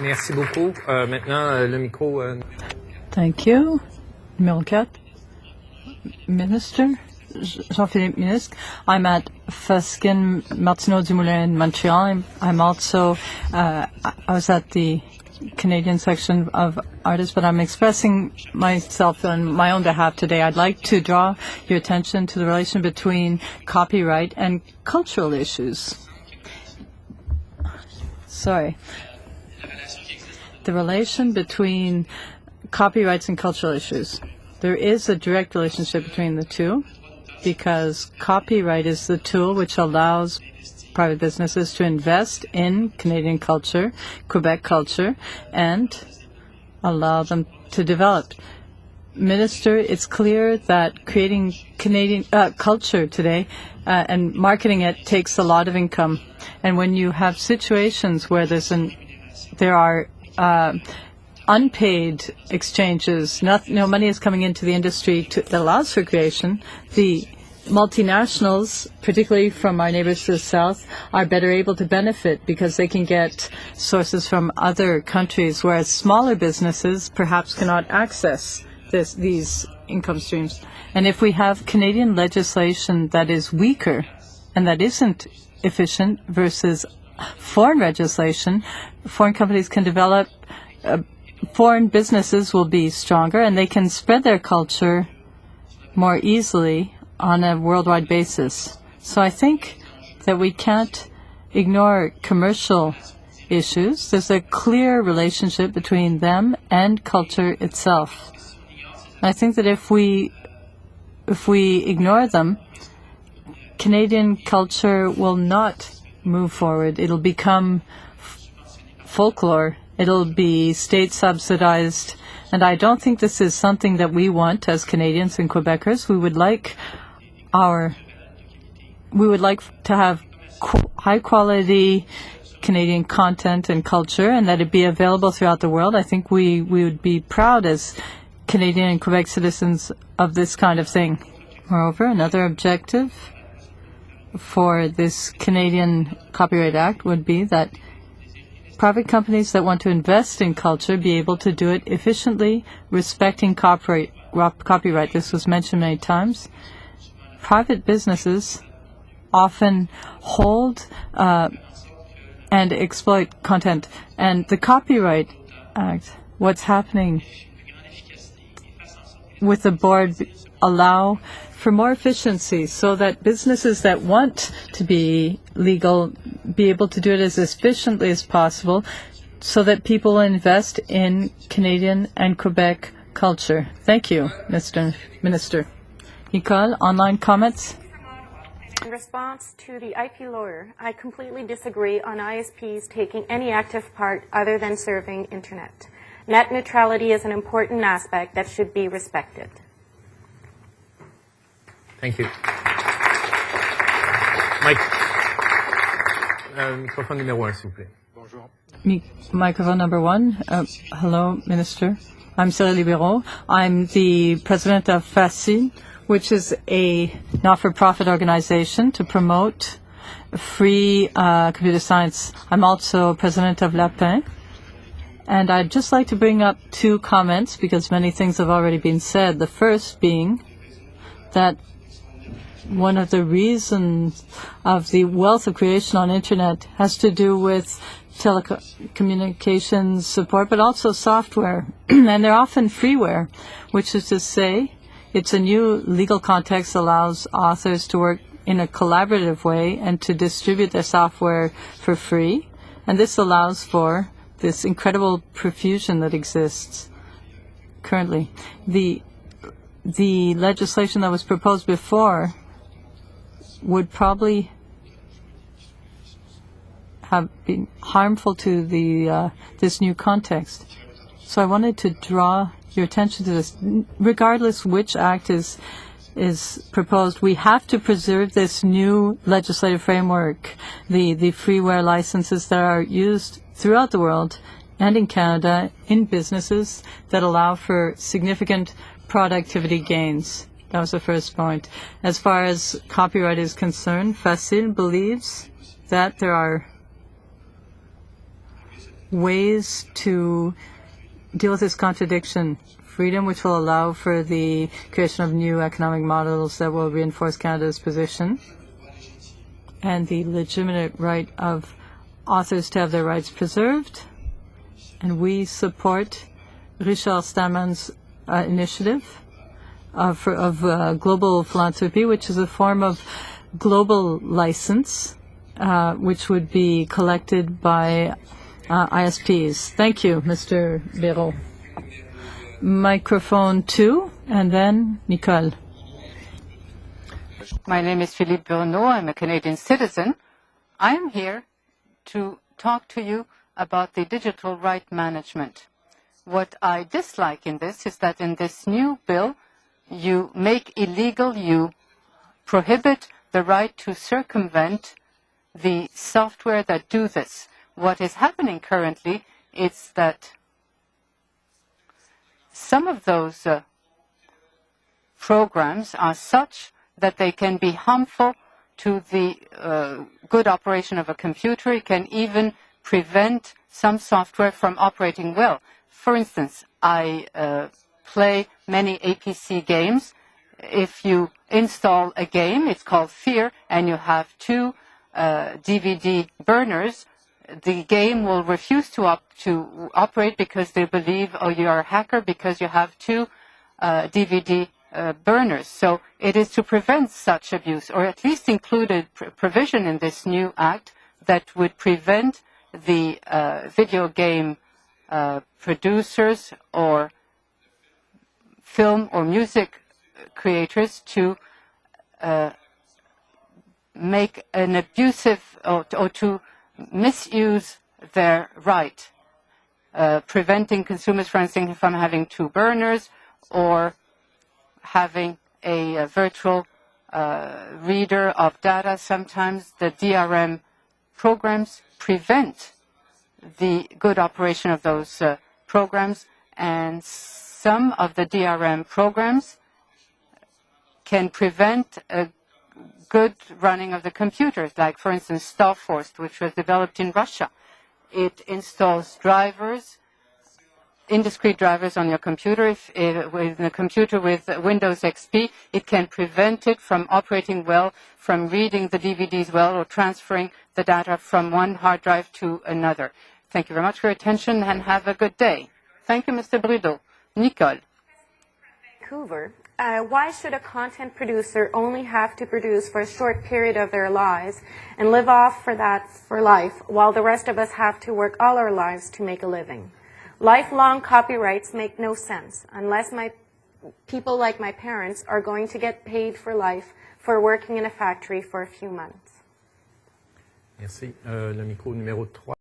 Merci beaucoup. Maintenant, le micro. Thank you. Numéro 4. Minister, Jean-Philippe Ministre. I'm at Feskin Martineau du Moulin in Montreal. I'm also, I was at the Canadian section of artists, but I'm expressing myself on my own behalf today. I'd like to draw your attention to the relation between copyright and cultural issues. Sorry. The relation between copyrights and cultural issues. There is a direct relationship between the two because copyright is the tool which allows private businesses to invest in Canadian culture, Quebec culture, and allow them to develop. Minister, it's clear that creating Canadian culture today and marketing it takes a lot of income. And when you have situations where there are unpaid exchanges, no money is coming into the industry that allows for creation, the multinationals, particularly from our neighbors to the south, are better able to benefit because they can get sources from other countries, whereas smaller businesses perhaps cannot access these income streams. And if we have Canadian legislation that is weaker and that isn't efficient versus foreign legislation, foreign companies can develop, foreign businesses will be stronger and they can spread their culture more easily on a worldwide basis. So I think that we can't ignore commercial issues. There's a clear relationship between them and culture itself. I think that if we ignore them, Canadian culture will not move forward. It'll become folklore. It'll be state subsidized. And I don't think this is something that we want as Canadians and Quebecers. We would like to have high quality Canadian content and culture and that it be available throughout the world. I think we would be proud as Canadian and Quebec citizens of this kind of thing. Moreover, another objective for this Canadian Copyright Act would be that private companies that want to invest in culture be able to do it efficiently, respecting copyright. This was mentioned many times. Private businesses often hold and exploit content. And the Copyright Act, what's happening with the board, allow for more efficiency so that businesses that want to be legal be able to do it as efficiently as possible so that people invest in Canadian and Quebec culture. Thank you, Mr. Minister. Nicole, online comments? In response to the IP lawyer, I completely disagree on ISPs taking any active part other than serving Internet. Net neutrality is an important aspect that should be respected. Thank you. Microphone numéro 1, s'il vous plaît. Bonjour. Microphone number 1. Hello, Minister. I'm Cyril Libero. I'm the president of FACIL, which is a not-for-profit organization to promote free computer science. I'm also president of Lapin. And I'd just like to bring up two comments because many things have already been said. The first being that one of the reasons of the wealth of creation on Internet has to do with telecommunications support, but also software. And they're often freeware, which is to say it's a new legal context that allows authors to work in a collaborative way and to distribute their software for free. And this allows for this incredible profusion that exists currently. The legislation that was proposed before would probably have been harmful to this new context. So I wanted to draw your attention to this. Regardless which act is proposed, we have to preserve this new legislative framework, the freeware licenses that are used throughout the world and in Canada in businesses that allow for significant productivity gains. That was the first point. As far as copyright is concerned, FACIL believes that there are ways to deal with this contradiction. Freedom, which will allow for the creation of new economic models that will reinforce Canada's position, and the legitimate right of authors to have their rights preserved. And we support Richard Stallman's initiative of global philanthropy, which is a form of global license, which would be collected by ISPs. Thank you, Mr. Béraud. Microphone 2, and then Nicole. My name is Philippe Bernot. I'm a Canadian citizen. I am here to talk to you about the digital right management. What I dislike in this is that in this new bill, you make illegal, you prohibit the right to circumvent the software that do this. What is happening currently is that some of those programs are such that they can be harmful to the good operation of a computer. It can even prevent some software from operating well. For instance, I play many APC games. If you install a game, it's called Fear, and you have 2 DVD burners, the game will refuse to operate because they believe, oh, you are a hacker because you have 2 DVD burners. So it is to prevent such abuse, or at least include a provision in this new act that would prevent the video game producers or film or music creators to make an abusive or to misuse their right, preventing consumers, for instance, from having 2 burners or having a virtual reader of data. Sometimes the DRM programs prevent the good operation of those programs, and some of the DRM programs can prevent a good running of the computers, like, for instance, Starforce, which was developed in Russia. It installs drivers, indiscrete drivers on your computer. With a computer with Windows XP, it can prevent it from operating well, from reading the DVDs well, or transferring the data from one hard drive to another. Thank you very much for your attention, and have a good day. Thank you, Mr. Brudeau. Nicole. Vancouver. Why should a content producer only have to produce for a short period of their lives and live off for that for life, while the rest of us have to work all our lives to make a living? Lifelong copyrights make no sense unless people like my parents are going to get paid for life for working in a factory for a few months. Merci. Le micro numéro 3.